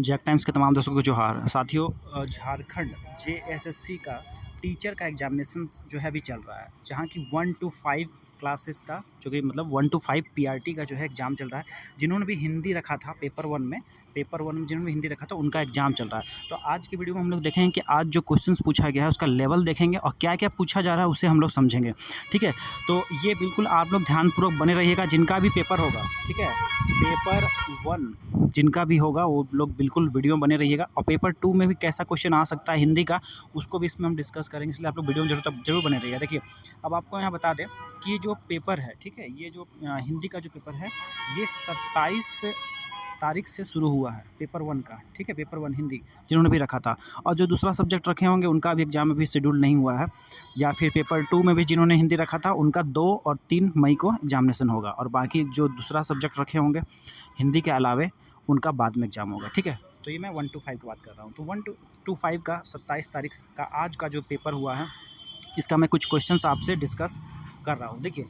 Jack times के तमाम दर्शकों को जोहार। साथियों, झारखंड जेएसएससी का टीचर का एग्जामिनेशन जो है अभी चल रहा है, जहाँ की 1 to 5 क्लासेस का जो कि मतलब 1 to 5 पीआरटी का जो है एग्ज़ाम चल रहा है। जिन्होंने भी हिंदी रखा था पेपर वन में जिन्होंने भी हिंदी रखा था उनका एग्ज़ाम चल रहा है। तो आज की वीडियो में हम लोग देखेंगे कि आज जो क्वेश्चंस पूछा गया है उसका लेवल देखेंगे और क्या क्या पूछा जा रहा है उसे हम लोग समझेंगे। ठीक है, तो ये बिल्कुल आप लोग ध्यानपूर्वक बने रहिएगा। जिनका भी पेपर होगा, ठीक है, पेपर वन जिनका भी होगा वो लोग बिल्कुल वीडियो में बने रहिएगा। और पेपर टू में भी कैसा क्वेश्चन आ सकता है हिंदी का, उसको भी इसमें हम डिस्कस करेंगे, इसलिए आप लोग वीडियो में जरूर बने रहिएगा। देखिए, अब आपको यहाँ बता दें कि जो पेपर है, ठीक है, ये जो हिंदी का जो पेपर है ये 27 तारीख से शुरू हुआ है पेपर वन का। ठीक है, पेपर वन हिंदी जिन्होंने भी रखा था, और जो दूसरा सब्जेक्ट रखे होंगे उनका भी एग्जाम अभी शेड्यूल नहीं हुआ है। या फिर पेपर टू में भी जिन्होंने हिंदी रखा था उनका 2 और 3 मई को एग्जामिनेशन होगा, और बाकी जो दूसरा सब्जेक्ट रखे होंगे हिंदी के अलावे उनका बाद में एग्जाम होगा। ठीक है, तो ये मैं 1 to 5 की बात कर रहा हूँ। तो 1 to 5 का 27 तारीख का आज का जो पेपर हुआ है इसका मैं कुछ क्वेश्चंस आपसे डिस्कस कर रहा हूँ। देखिए,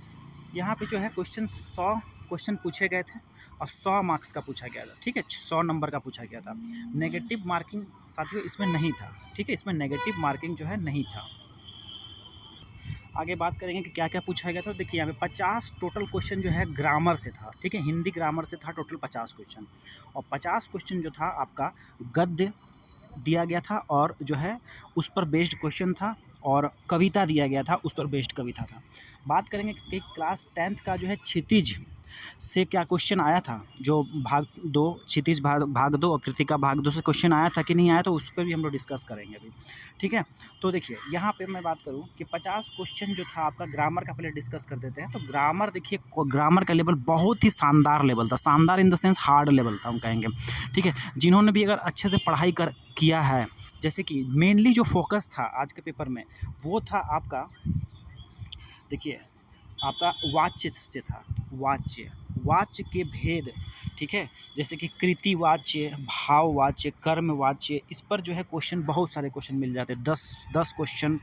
यहाँ पे जो है 100 क्वेश्चन पूछे गए थे और 100 मार्क्स का पूछा गया था। ठीक है, 100 नंबर का पूछा गया था। नेगेटिव मार्किंग साथियों इसमें नहीं था। ठीक है, इसमें नेगेटिव मार्किंग जो है नहीं था। आगे बात करेंगे कि क्या क्या पूछा गया था। देखिए, यहाँ पे 50 टोटल क्वेश्चन जो है ग्रामर से था। ठीक है, हिंदी ग्रामर से था टोटल 50 क्वेश्चन, और 50 क्वेश्चन जो था आपका गद्य दिया गया था और जो है उस पर बेस्ड क्वेश्चन था, और कविता दिया गया था, उस पर बेस्ड कविता था। बात करेंगे कि क्लास 10th का जो है क्षितिज से क्या क्वेश्चन आया था, जो भाग 2 क्षितिज भाग 2 और कृतिका भाग 2 से क्वेश्चन आया था कि नहीं आया, तो उस पर भी हम लोग डिस्कस करेंगे अभी। ठीक है, तो देखिए यहाँ पे मैं बात करूँ कि 50 क्वेश्चन जो था आपका ग्रामर का, पहले डिस्कस कर देते हैं। तो ग्रामर देखिए, ग्रामर का लेवल बहुत ही शानदार लेवल था। शानदार in the sense hard level था हम कहेंगे। ठीक है, जिन्होंने भी अगर अच्छे से पढ़ाई किया है, जैसे कि मेनली जो फोकस था आज के पेपर में वो था आपका, देखिए, आपका वाच्य से था। वाच्य के भेद, ठीक है, जैसे कि कृति वाच्य, भाव वाच्य, कर्म वाच्य, इस पर जो है क्वेश्चन, बहुत सारे क्वेश्चन मिल जाते हैं। 10 क्वेश्चन,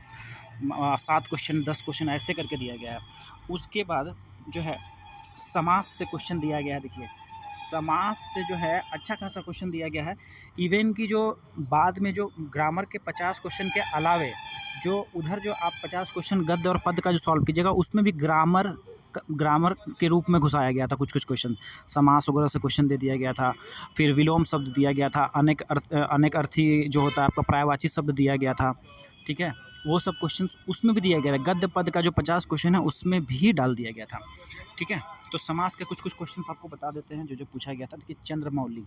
7 क्वेश्चन, 10 क्वेश्चन ऐसे करके दिया गया है। उसके बाद जो है समास से क्वेश्चन दिया गया है। देखिए, समास से जो है अच्छा खासा क्वेश्चन दिया गया है। इवन की जो बाद में जो ग्रामर के 50 क्वेश्चन के अलावे जो उधर जो आप 50 क्वेश्चन गद्य और पद का जो सॉल्व कीजिएगा उसमें भी ग्रामर के रूप में घुसाया गया था। कुछ क्वेश्चन समास वगैरह से क्वेश्चन दे दिया गया था। फिर विलोम शब्द दिया गया था, अनेक अर्थी जो होता है आपका पर्यायवाची शब्द दिया गया था। ठीक है, वो सब क्वेश्चन उसमें भी दिया गया था। गद्य पद का जो 50 क्वेश्चन है उसमें भी डाल दिया गया था। ठीक है, तो समास के कुछ क्वेश्चन आपको बता देते हैं जो पूछा गया था। देखिए, चंद्रमौली,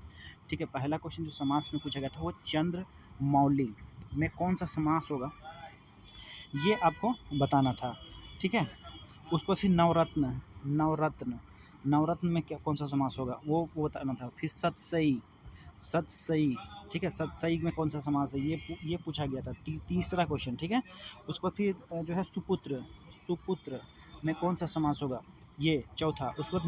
ठीक है, पहला क्वेश्चन जो समास में पूछा गया था वो चंद्रमौली में कौन सा समास होगा ये आपको बताना था। ठीक है, उस पर फिर नवरत्न में क्या कौन सा समास होगा वो बताना था। फिर सतसई, ठीक है, सतसई में कौन सा समास है ये पूछा गया था। तीसरा क्वेश्चन। ठीक है, उस पर फिर जो है सुपुत्र में कौन सा समास होगा ये चौथा। उसके बाद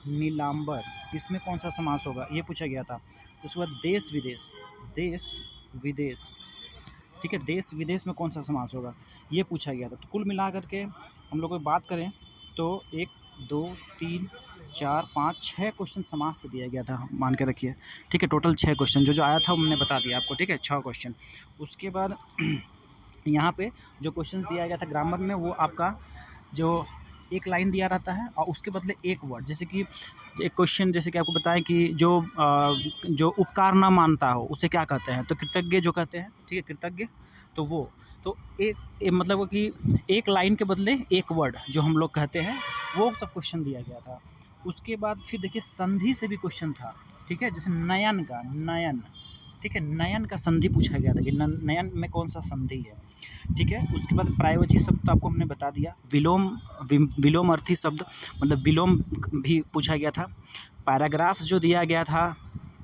नीलांबर इसमें कौन सा समास होगा ये पूछा गया था। उसके बाद देश विदेश, ठीक है, देश विदेश में कौन सा समास होगा ये पूछा गया था। तो कुल मिलाकर के हम लोग बात करें तो 1 2 3 4 5 6 क्वेश्चन समास से दिया गया था, मान के रखिए। ठीक है, टोटल 6 क्वेश्चन जो आया था हमने बता दिया आपको। ठीक है, 6 क्वेश्चन। उसके बाद यहाँ पे जो क्वेश्चन दिया गया था ग्रामर में वो आपका जो एक लाइन दिया रहता है और उसके बदले एक वर्ड, जैसे कि एक क्वेश्चन जैसे कि आपको बताएं कि जो उपकार ना मानता हो उसे क्या कहते हैं, तो कृतज्ञ जो कहते हैं। ठीक है, कृतज्ञ, तो वो तो मतलब वो कि एक लाइन के बदले एक वर्ड जो हम लोग कहते हैं वो सब क्वेश्चन दिया गया था। उसके बाद फिर देखिए संधि से भी क्वेश्चन था। ठीक है, जैसे नयन, ठीक है, नयन का संधि पूछा गया था कि नयन में कौन सा संधि है। ठीक है, उसके बाद पर्यायवाची शब्द तो आपको हमने बता दिया। विलोम अर्थी शब्द मतलब विलोम भी पूछा गया था। पैराग्राफ जो दिया गया था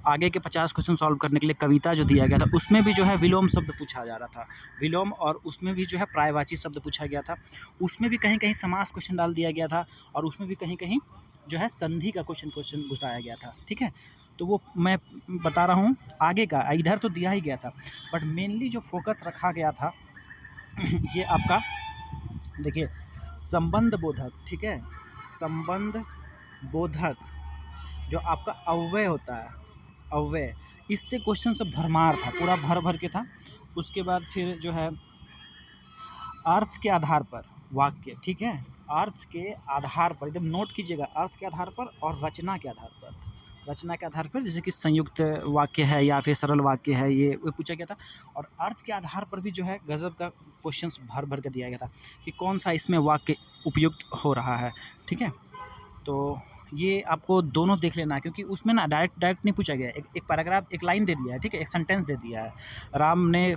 आगे के 50 क्वेश्चन सॉल्व करने के लिए, कविता जो दिया गया था उसमें भी जो है विलोम शब्द पूछा जा रहा था। विलोम, और उसमें भी जो है पर्यायवाची शब्द पूछा गया था। उसमें भी कहीं कहीं समास क्वेश्चन डाल दिया गया था, और उसमें भी कहीं कहीं जो है संधि का क्वेश्चन घुसाया गया था। ठीक है, तो वो मैं बता रहा हूँ आगे का, इधर तो दिया ही गया था बट मेनली जो फोकस रखा गया था ये आपका देखिए संबंध बोधक। ठीक है, संबंध बोधक जो आपका अव्यय होता है, अव्यय, इससे क्वेश्चन सब भरमार था, पूरा भर भर के था। उसके बाद फिर जो है अर्थ के आधार पर वाक्य, ठीक है, अर्थ के आधार पर एकदम नोट कीजिएगा, अर्थ के आधार पर और रचना के आधार पर। रचना के आधार पर जैसे कि संयुक्त वाक्य है या फिर सरल वाक्य है, ये पूछा गया था। और अर्थ के आधार पर भी जो है गजब का क्वेश्चंस भर भर के दिया गया था कि कौन सा इसमें वाक्य उपयुक्त हो रहा है, ठीक है। तो ये आपको दोनों देख लेना है, क्योंकि उसमें ना डायरेक्ट नहीं पूछा गया है, एक पैराग्राफ, एक लाइन दे दिया है, ठीक है, एक सेंटेंस दे दिया है, राम ने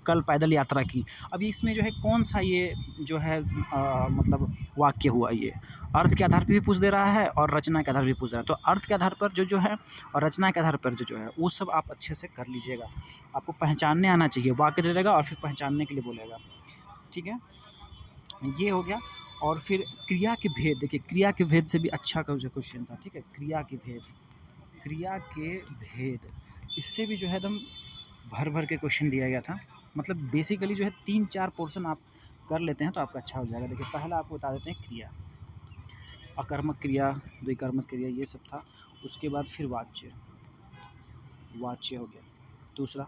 कल पैदल यात्रा की। अभी इसमें जो है कौन सा ये जो है मतलब वाक्य हुआ, ये अर्थ के आधार पर भी पूछ दे रहा है और रचना के आधार पर भी पूछ रहा है। तो अर्थ के आधार पर जो है और रचना के आधार पर जो है वो सब आप अच्छे से कर लीजिएगा। आपको पहचानने आना चाहिए, वाक्य दे देगा और फिर पहचानने के लिए बोलेगा, ठीक है, ये हो गया। और फिर क्रिया के भेद, देखिए क्रिया के भेद से भी अच्छा क्वेश्चन था, ठीक है, क्रिया के भेद, क्रिया के भेद, इससे भी जो है एकदम भर भर के क्वेश्चन दिया गया था। मतलब बेसिकली जो है 3-4 पोर्शन आप कर लेते हैं तो आपका अच्छा हो जाएगा। देखिए पहला आपको बता देते हैं क्रिया, अकर्मक क्रिया, द्विकर्मक क्रिया, ये सब था। उसके बाद फिर वाच्य, वाच्य हो गया दूसरा।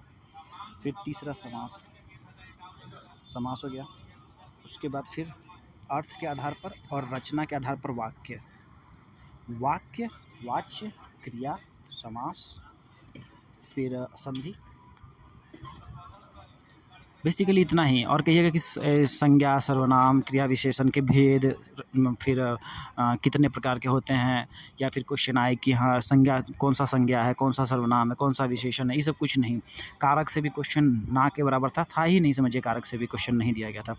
फिर तीसरा समास, समास हो गया। उसके बाद फिर अर्थ के आधार पर और रचना के आधार पर वाक्य, वाक्य, वाच्य, क्रिया, समास, फिर संधि, बेसिकली इतना ही। और कहिएगा कि संज्ञा, सर्वनाम, क्रिया विशेषण के भेद, फिर कितने प्रकार के होते हैं, या फिर क्वेश्चन आए कि हाँ संज्ञा, कौन सा संज्ञा है, कौन सा सर्वनाम है, कौन सा विशेषण है, ये सब कुछ नहीं। कारक से भी क्वेश्चन ना के बराबर था ही नहीं, समझिए, कारक से भी क्वेश्चन नहीं दिया गया था,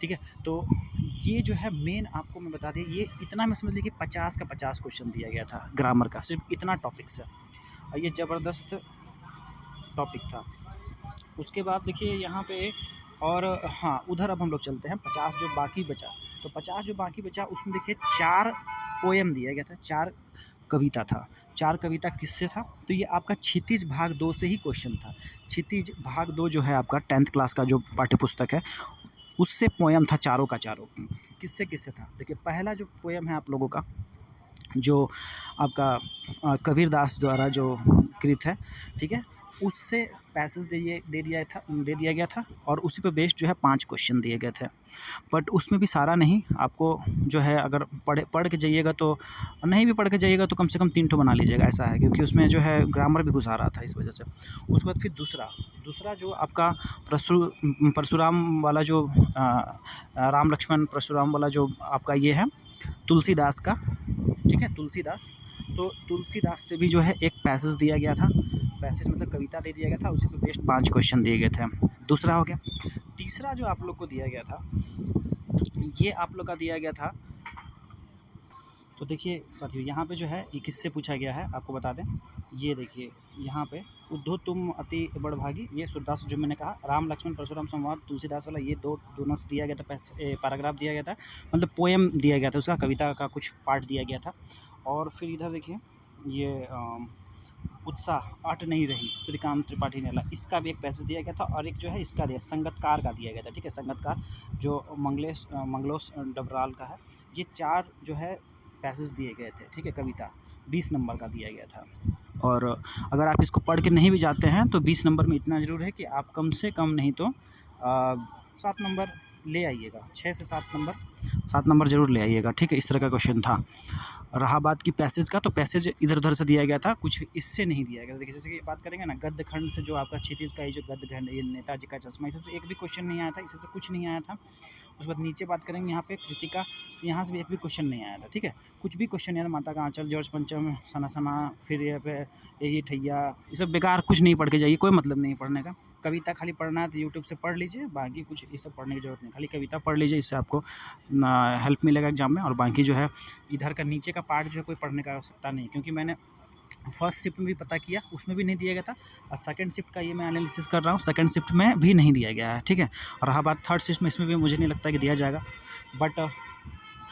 ठीक है। तो ये जो है मेन आपको मैं बता दें, ये इतना में समझ लीजिए कि 50 का 50 क्वेश्चन दिया गया था ग्रामर का, सिर्फ इतना टॉपिक से, और ये ज़बरदस्त टॉपिक था। उसके बाद देखिए यहाँ पे, और हाँ उधर अब हम लोग चलते हैं 50 जो बाकी बचा। तो 50 जो बाकी बचा उसमें देखिए 4 पोएम दिया गया था, 4 कविता था। 4 कविता किससे था, तो ये आपका क्षितिज भाग 2 से ही क्वेश्चन था। क्षितिज भाग 2 जो है आपका 10th क्लास का जो पाठ्यपुस्तक है, उससे पोएम था चारों का चारों। किससे किससे था, देखिए पहला जो पोएम है आप लोगों का, जो आपका कबीर दास द्वारा जो कृत है, ठीक है, उससे पैसेज दे दिया गया था, और उसी पे बेस्ड जो है 5 क्वेश्चन दिए गए थे। बट उसमें भी सारा नहीं, आपको जो है अगर पढ़ के जाइएगा, तो नहीं भी पढ़ के जाइएगा तो कम से कम 3 ठो बना लीजिएगा, ऐसा है, क्योंकि उसमें जो है ग्रामर भी घुसा रहा था, इस वजह से। उसके बाद फिर दूसरा जो आपका परशुराम वाला जो राम लक्ष्मण परशुराम वाला जो आपका ये है तुलसीदास का, ठीक है, तुलसीदास। तो तुलसीदास से भी जो है एक पैसेज दिया गया था, पैसेज मतलब कविता दे दिया गया था, उसी पे बेस्ड 5 क्वेश्चन दिए गए थे। दूसरा हो गया। तीसरा जो आप लोग को दिया गया था, ये आप लोग का दिया गया था, तो देखिए साथियों यहाँ पे जो है ये किससे पूछा गया है आपको बता दें। ये देखिए यहाँ पे उद्धो तुम अति बड़भागी, ये सूरदास जो मैंने कहा, राम लक्ष्मण परशुराम संवाद तुलसीदास वाला, ये दोनों से दिया गया था, पैराग्राफ दिया गया था, मतलब पोएम दिया गया था, उसका कविता का कुछ पार्ट दिया गया था। और फिर इधर देखिए ये उत्साह अट नहीं रही, सूर्यकांत त्रिपाठी ने, इसका भी एक पैसेज दिया गया था। और एक जो है इसका दिया, संगतकार का दिया गया था, ठीक है, संगतकार जो मंगलोस डबराल का है। ये 4 जो है पैसेज दिए गए थे, ठीक है, कविता 20 नंबर का दिया गया था। और अगर आप इसको पढ़ के नहीं भी जाते हैं तो 20 नंबर में इतना ज़रूर है कि आप कम से कम नहीं तो 7 नंबर ले आइएगा, 6 से 7 नंबर ज़रूर ले आइएगा, ठीक है। इस तरह का क्वेश्चन था। रहा बात की पैसेज का, तो पैसेज इधर उधर से दिया गया था, कुछ इससे नहीं दिया गया था। देखिए जैसे कि बात करेंगे ना गद्य खंड से, जो आपका क्षितिज का ये जो गद्य खंड, ये नेताजी का चश्मा, इससे तो एक भी क्वेश्चन नहीं आया था, इससे तो कुछ नहीं आया था। उसके बाद नीचे बात करेंगे यहाँ पे कृतिका, तो यहाँ से भी एक भी क्वेश्चन नहीं आया था, ठीक है, कुछ भी क्वेश्चन नहीं आया था। माता का आंचल, जॉर्ज पंचम, सना सना, फिर यहाँ पे यही ठैया, ये सब बेकार, कुछ नहीं पढ़ के जाइए, कोई मतलब नहीं पढ़ने का। कविता खाली पढ़ना है तो यूट्यूब से पढ़ लीजिए, बाकी कुछ ये सब पढ़ने की ज़रूरत नहीं, खाली कविता पढ़ लीजिए, इससे आपको हेल्प मिलेगा एग्जाम में। और बाकी जो है इधर का नीचे का पार्ट जो है कोई पढ़ने का आवश्यकता नहीं, क्योंकि मैंने फर्स्ट शिफ्ट में भी पता किया, उसमें भी नहीं दिया गया था, और सेकंड शिफ्ट का ये मैं एनालिसिस कर रहा हूँ, सेकंड शिफ्ट में भी नहीं दिया गया है, ठीक है। और रहा बात थर्ड शिफ्ट में, इसमें भी मुझे नहीं लगता कि दिया जाएगा, बट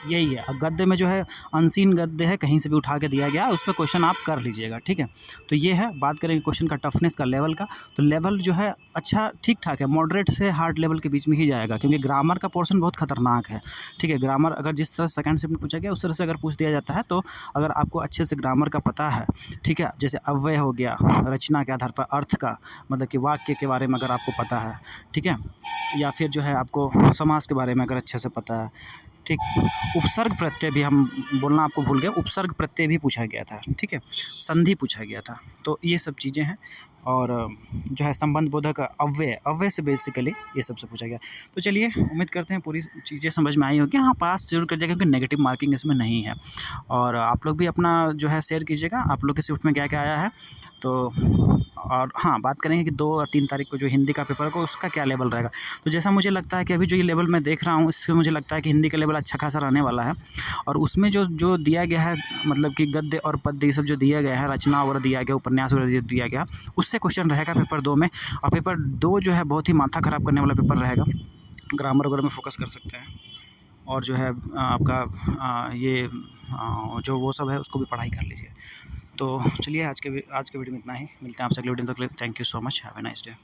यही है। अब गद्य में जो है अनसीन गद्य है, कहीं से भी उठा के दिया गया है, उस पर क्वेश्चन आप कर लीजिएगा, ठीक है। तो ये है, बात करेंगे क्वेश्चन का टफनेस का लेवल का, तो लेवल जो है अच्छा ठीक ठाक है, मॉडरेट से हार्ड लेवल के बीच में ही जाएगा, क्योंकि ग्रामर का पोर्शन बहुत खतरनाक है, ठीक है। ग्रामर अगर जिस तरह सेकंड शिफ्ट में पूछा गया उस तरह से अगर पूछ दिया जाता है, तो अगर आपको अच्छे से ग्रामर का पता है, ठीक है, जैसे अव्यय हो गया, रचना के आधार पर अर्थ का, मतलब कि वाक्य के बारे में अगर आपको पता है, ठीक है, या फिर जो है आपको समास के बारे में अगर अच्छे से पता है, ठीक। उपसर्ग प्रत्यय भी हम बोलना आपको भूल गए, उपसर्ग प्रत्यय भी पूछा गया था, ठीक है, संधि पूछा गया था, तो ये सब चीज़ें हैं। और जो है संबंध बोधक अव्यय से बेसिकली ये सबसे पूछा गया। तो चलिए, उम्मीद करते हैं पूरी चीज़ें समझ में आई होगी। हाँ, पास जरूर कर जाएगा, क्योंकि नेगेटिव मार्किंग इसमें नहीं है। और आप लोग भी अपना जो है शेयर कीजिएगा, आप लोग के शिफ्ट में क्या क्या आया है। तो और हाँ, बात करेंगे कि 2 और 3 तारीख को जो हिंदी का पेपर होगा उसका क्या लेवल रहेगा। तो जैसा मुझे लगता है कि अभी जो ये लेवल मैं देख रहा हूँ, इससे मुझे लगता है कि हिंदी का लेवल अच्छा खासा रहने वाला है। और उसमें जो दिया गया है, मतलब कि गद्य और पद्य ये सब जो दिया गया है, रचना वगैरह दिया गया, उपन्यास वगैरह दिया गया, उससे क्वेश्चन रहेगा पेपर 2 में। और पेपर 2 जो है बहुत ही माथा ख़राब करने वाला पेपर रहेगा, ग्रामर वगैरह में फोकस कर सकते हैं। और जो है आपका ये जो वो सब है उसको भी पढ़ाई कर लीजिए। तो चलिए, आज के वीडियो में इतना ही, मिलते हैं आपसे अगले वीडियो तक। Thank you so much, have a nice day.